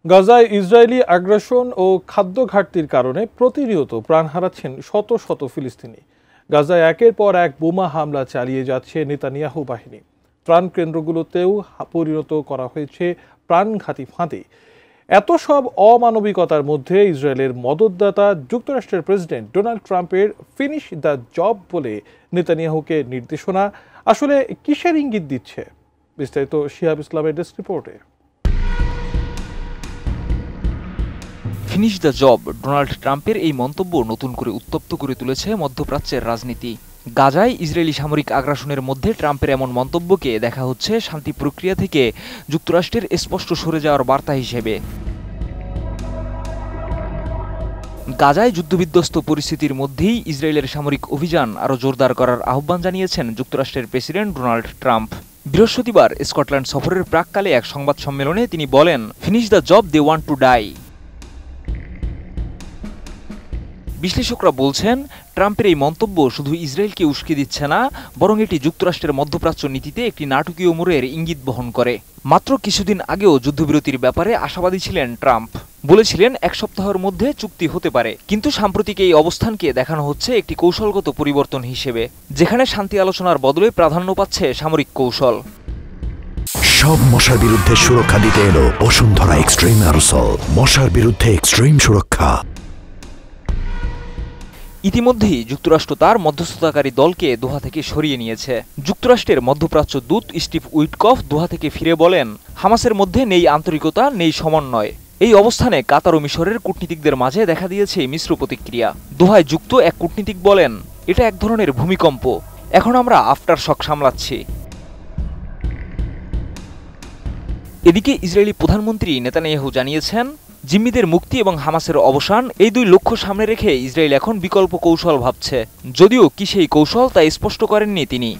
গাজায় ইসরায়েলি আগ্রাসন ও খাদ্য ঘাটতির কারণে প্রতিনিয়ত প্রাণ হারাচ্ছেন শত শত ফিলিস্তিনি। গাজায় একের পর এক বোমা হামলা চালিয়ে যাচ্ছে নেতানিয়াহু বাহিনী। ত্রাণ কেন্দ্রগুলোতেও পরিণত করা হয়েছে প্রাণঘাতী ফাঁদে। এত সব অমানবিকতার মধ্যে ইসরায়েলের মদতদাতা যুক্তরাষ্ট্রের প্রেসিডেন্ট ডোনাল্ড ট্রাম্পের ফিনিশ দ্য জব বলে নেতানিয়াহুকে নির্দেশনা আসলে কিসের ইঙ্গিত দিচ্ছে? বিস্তারিত শিহাব ইসলামের ডেস্ক রিপোর্টে। ফিনিশ দ্য জব ডোনাল্ড ট্রাম্পের এই মন্তব্য নতুন করে উত্তপ্ত করে তুলেছে মধ্যপ্রাচ্যের রাজনীতি। গাজায় ইসরায়েলি সামরিক আগ্রাসনের মধ্যে ট্রাম্পের এমন মন্তব্যকে দেখা হচ্ছে শান্তি প্রক্রিয়া থেকে যুক্তরাষ্ট্রের স্পষ্ট সরে যাওয়ার বার্তা হিসেবে। গাজায় যুদ্ধবিধ্বস্ত পরিস্থিতির মধ্যেই ইসরায়েলের সামরিক অভিযান আরও জোরদার করার আহ্বান জানিয়েছেন যুক্তরাষ্ট্রের প্রেসিডেন্ট ডোনাল্ড ট্রাম্প। বৃহস্পতিবার স্কটল্যান্ড সফরের প্রাক্কালে এক সংবাদ সম্মেলনে তিনি বলেন, finish the job they want to die. বিশ্লেষকরা বলছেন, ট্রাম্পের এই মন্তব্য শুধু ইসরায়েলকে উস্কে দিচ্ছে না, বরং এটি যুক্তরাষ্ট্রের মধ্যপ্রাচ্য নীতিতে একটি নাটকীয় মোড়ের ইঙ্গিত বহন করে। মাত্র কিছুদিন আগেও যুদ্ধবিরতির ব্যাপারে আশাবাদী ছিলেন ট্রাম্প। বলেছিলেন 1 সপ্তাহের মধ্যে চুক্তি হতে পারে। কিন্তু সাম্প্রতিক এই অবস্থানকে দেখানো হচ্ছে একটি কৌশলগত পরিবর্তন হিসেবে, যেখানে শান্তি আলোচনার বদলে প্রাধান্য পাচ্ছে সামরিক কৌশল। সব মশার বিরুদ্ধে সুরক্ষা দিতে এলো বসুন্ধরা এক্সট্রিম অ্যারোসল। মশার বিরুদ্ধে এক্সট্রিম সুরক্ষা। ইতিমধ্যেই যুক্তরাষ্ট্র তার মধ্যস্থতাকারী দলকে দোহা থেকে সরিয়ে নিয়েছে। যুক্তরাষ্ট্রের মধ্যপ্রাচ্য দূত স্টিভ উইটকফ দোহা থেকে ফিরে বলেন, হামাসের মধ্যে নেই আন্তরিকতা, নেই সমন্বয়। এই অবস্থানে কাতার ও মিশরের কূটনীতিকদের মাঝে দেখা দিয়েছে মিশ্র প্রতিক্রিয়া। দোহায় যুক্ত এক কূটনীতিক বলেন, এটা এক ধরনের ভূমিকম্প, এখন আমরা আফটার শক সামলাচ্ছি। এদিকে ইসরায়েলি প্রধানমন্ত্রী নেতানিয়াহু জানিয়েছেন, জিম্মিদের মুক্তি এবং হামাসের অবসান, এই দুই লক্ষ্য সামনে রেখে ইসরায়েল এখন বিকল্প কৌশল ভাবছে। যদিও কি সেই কৌশল তা স্পষ্ট করেননি তিনি।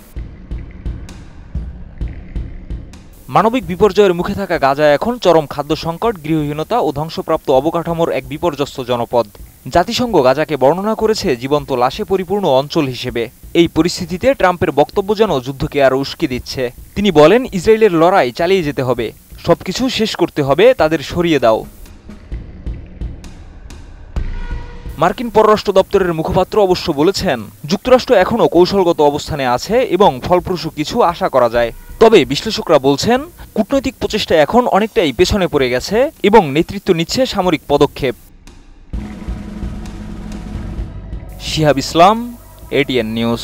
মানবিক বিপর্যয়ের মুখে থাকা গাজা এখন চরম খাদ্য সংকট, গৃহহীনতা ও ধ্বংসপ্রাপ্ত অবকাঠামোর এক বিপর্যস্ত জনপদ। জাতিসংঘ গাজাকে বর্ণনা করেছে জীবন্ত লাশে পরিপূর্ণ অঞ্চল হিসেবে। এই পরিস্থিতিতে ট্রাম্পের বক্তব্য যেন যুদ্ধকে আরও উস্কে দিচ্ছে। তিনি বলেন, ইসরায়েলের লড়াই চালিয়ে যেতে হবে, সবকিছু শেষ করতে হবে, তাদের সরিয়ে দাও। মার্কিন পররাষ্ট্র দপ্তরের মুখপাত্র অবশ্য বলেছেন, যুক্তরাষ্ট্র এখনও কৌশলগত অবস্থানে আছে এবং ফলপ্রসূ কিছু আশা করা যায়। তবে বিশ্লেষকরা বলছেন, কূটনৈতিক প্রচেষ্টা এখন অনেকটাই পেছনে পড়ে গেছে এবং নেতৃত্ব নিচ্ছে সামরিক পদক্ষেপ। শিহাব ইসলাম, এটিএন নিউজ।